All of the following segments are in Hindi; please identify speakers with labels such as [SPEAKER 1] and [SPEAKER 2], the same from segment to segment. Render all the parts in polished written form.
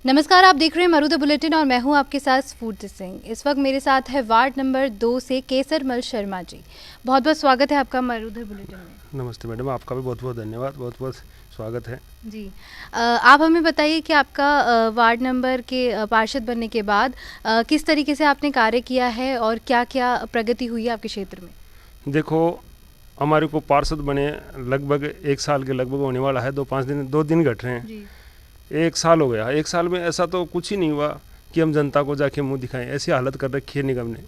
[SPEAKER 1] नमस्कार, आप देख रहे हैं मरुदा बुलेटिन और मैं हूं आपके साथ स्फूर्ति सिंह। इस वक्त मेरे साथ है वार्ड नंबर 2 से केसरमल शर्मा जी। बहुत बहुत स्वागत है आपका मरुदा बुलेटिन में।
[SPEAKER 2] नमस्ते मैडम, आपका भी बहुत बहुत धन्यवाद, बहुत बहुत स्वागत है
[SPEAKER 1] जी। आप हमें बताइए कि आपका वार्ड नंबर के पार्षद बनने के बाद किस तरीके से आपने कार्य किया है और क्या क्या प्रगति हुई है आपके क्षेत्र में।
[SPEAKER 2] देखो, हमारे को पार्षद बने लगभग 1 साल के लगभग होने वाला है। 2 दिन घट रहे हैं
[SPEAKER 1] जी।
[SPEAKER 2] 1 साल हो गया। 1 साल में ऐसा तो कुछ ही नहीं हुआ कि हम जनता को जाके मुंह दिखाएं। ऐसी हालत कर रखी है निगम ने।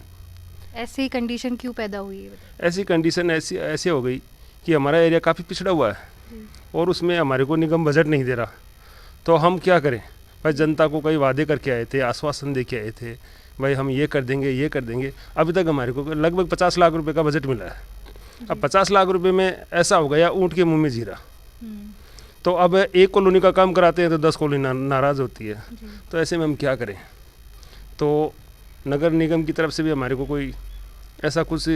[SPEAKER 1] ऐसी कंडीशन क्यों पैदा हुई है?
[SPEAKER 2] ऐसी कंडीशन ऐसी हो गई कि हमारा एरिया काफ़ी पिछड़ा हुआ है और उसमें हमारे को निगम बजट नहीं दे रहा। तो हम क्या करें भाई? जनता को कई वादे करके आए थे, आश्वासन दे के आए थे, भाई हम ये कर देंगे ये कर देंगे। अभी तक हमारे को लगभग 50 लाख रुपए का बजट मिला है। अब 50 लाख रुपए में ऐसा हो गया ऊँट के मुँह में जीरा। तो अब एक कॉलोनी का काम कराते हैं तो 10 कॉलोनी नाराज़ होती है। तो ऐसे में हम क्या करें? तो नगर निगम की तरफ से भी हमारे को कोई ऐसा कुछ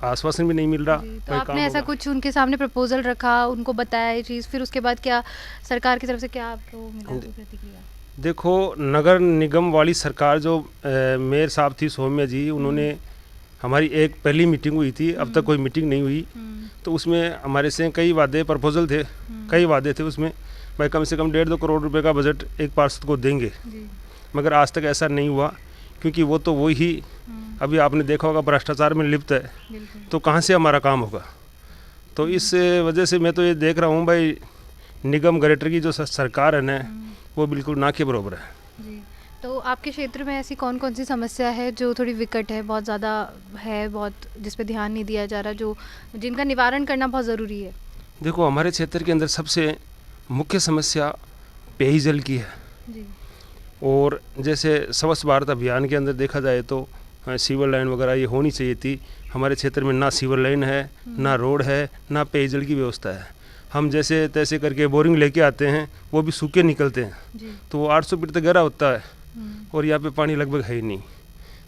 [SPEAKER 2] आश्वासन भी नहीं मिल रहा।
[SPEAKER 1] तो आपने ऐसा कुछ उनके सामने प्रपोजल रखा, उनको बताया ये चीज़, फिर उसके बाद क्या सरकार की तरफ से क्या आपको मिला प्रतिक्रिया?
[SPEAKER 2] देखो, नगर निगम वाली सरकार जो मेयर साहब थी सौम्या जी, उन्होंने हमारी एक पहली मीटिंग हुई थी, अब तक कोई मीटिंग नहीं हुई। तो उसमें हमारे से कई वादे प्रपोजल थे, कई वादे थे उसमें, भाई कम से कम 1.5-2 करोड़ रुपए का बजट एक पार्षद को देंगे। मगर आज तक ऐसा नहीं हुआ, क्योंकि वो तो वही अभी आपने देखा होगा भ्रष्टाचार में लिप्त है। तो कहाँ से हमारा काम होगा? तो इस वजह से मैं तो ये देख रहा हूँ भाई, निगम ग्रेटर की जो सरकार है ना, वो बिल्कुल ना के बराबर है।
[SPEAKER 1] तो आपके क्षेत्र में ऐसी कौन कौन सी समस्या है जो थोड़ी विकट है, बहुत ज़्यादा है, बहुत जिस पे ध्यान नहीं दिया जा रहा, जो जिनका निवारण करना बहुत ज़रूरी है?
[SPEAKER 2] देखो, हमारे क्षेत्र के अंदर सबसे मुख्य समस्या पेयजल की है।
[SPEAKER 1] जी।
[SPEAKER 2] और जैसे स्वच्छ भारत अभियान के अंदर देखा जाए तो सीवर लाइन वगैरह ये होनी चाहिए थी। हमारे क्षेत्र में ना सीवर लाइन है, ना रोड है, ना पेयजल की व्यवस्था है। हम जैसे तैसे करके बोरिंग लेके आते हैं, वो भी सूखे निकलते हैं। तो वो 800 फीट तक गहरा होता है और यहाँ पे पानी लगभग है ही नहीं।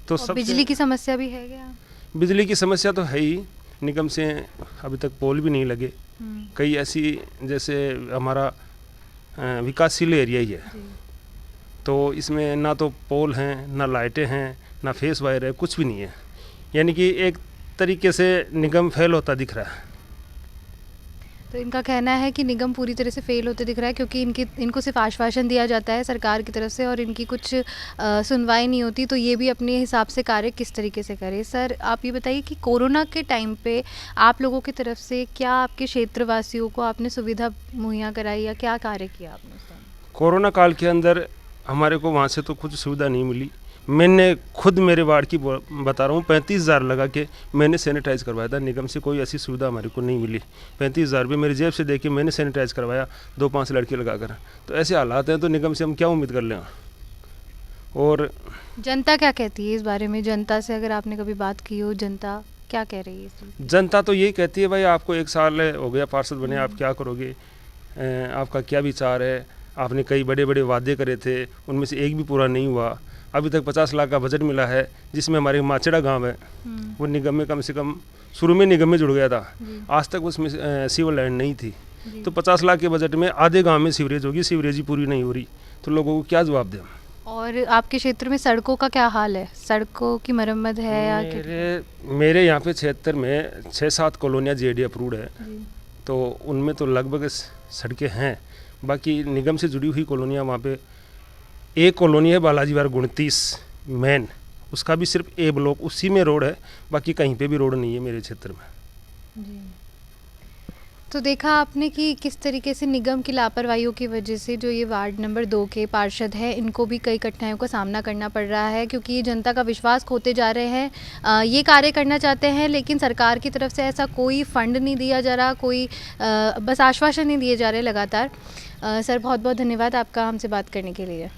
[SPEAKER 2] तो सब
[SPEAKER 1] बिजली की समस्या भी है क्या?
[SPEAKER 2] बिजली की समस्या तो है ही। निगम से अभी तक पोल भी नहीं लगे। कई ऐसी, जैसे हमारा विकासशील एरिया ही है, तो इसमें ना तो पोल हैं, ना लाइटें हैं, ना फेस वायर है, कुछ भी नहीं है। यानी कि एक तरीके से निगम फेल होता दिख रहा है।
[SPEAKER 1] तो इनका कहना है कि निगम पूरी तरह से फेल होते दिख रहा है, क्योंकि इनको सिर्फ आश्वासन दिया जाता है सरकार की तरफ से और इनकी कुछ सुनवाई नहीं होती। तो ये भी अपने हिसाब से कार्य किस तरीके से करे? सर, आप ये बताइए कि कोरोना के टाइम पे आप लोगों की तरफ से क्या आपके क्षेत्रवासियों को आपने सुविधा मुहैया कराई या क्या कार्य किया आपने उस टाइम?
[SPEAKER 2] कोरोना काल के अंदर हमारे को वहाँ से तो कुछ सुविधा नहीं मिली। मैंने खुद मेरे वार्ड की बता रहा हूँ, 35,000 लगा के मैंने सैनिटाइज़ करवाया था। निगम से कोई ऐसी सुविधा हमारे को नहीं मिली। 35,000 रुपये मेरी जेब से दे के मैंने सैनिटाइज़ करवाया, 2-5 लड़के लगा कर। तो ऐसे हालात हैं, तो निगम से हम क्या उम्मीद कर लें? और
[SPEAKER 1] जनता क्या कहती है इस बारे में? जनता से अगर आपने कभी बात की हो, जनता क्या कह रही है?
[SPEAKER 2] जनता तो यही कहती है, भाई आपको 1 साल हो गया पार्षद बने, आप क्या करोगे? आपका क्या विचार है? आपने कई बड़े बड़े वादे करे थे, उनमें से एक भी पूरा नहीं हुआ। अभी तक 50 लाख का बजट मिला है, जिसमें हमारे माचेड़ा गांव है, वो निगम में कम से कम शुरू में निगम में जुड़ गया था। आज तक उसमें सीवर लाइन नहीं थी। तो 50 लाख के बजट में आधे गांव में सीवरेज होगी, सीवरेज ही पूरी नहीं हो रही। तो लोगों को क्या जवाब दें?
[SPEAKER 1] और आपके क्षेत्र में सड़कों का क्या हाल है? सड़कों की मरम्मत है या?
[SPEAKER 2] मेरे यहाँ पे क्षेत्र में 6-7 कॉलोनियाँ JD अप्रूव्ड है। तो उनमें तो लगभग सड़कें हैं। बाकी निगम से जुड़ी हुई कॉलोनियाँ, वहाँ पे एक कॉलोनी है बालाजी वार 29 मेन, उसका भी सिर्फ A ब्लॉक, उसी में रोड है, बाकी कहीं पे भी रोड नहीं है मेरे क्षेत्र में।
[SPEAKER 1] जी। तो देखा आपने कि किस तरीके से निगम की लापरवाहियों की वजह से जो ये वार्ड नंबर 2 के पार्षद हैं, इनको भी कई कठिनाइयों का सामना करना पड़ रहा है, क्योंकि ये जनता का विश्वास खोते जा रहे हैं। ये कार्य करना चाहते हैं, लेकिन सरकार की तरफ से ऐसा कोई फंड नहीं दिया जा रहा, कोई बस आश्वासन नहीं दिए जा रहे लगातार। सर, बहुत बहुत धन्यवाद आपका हमसे बात करने के लिए।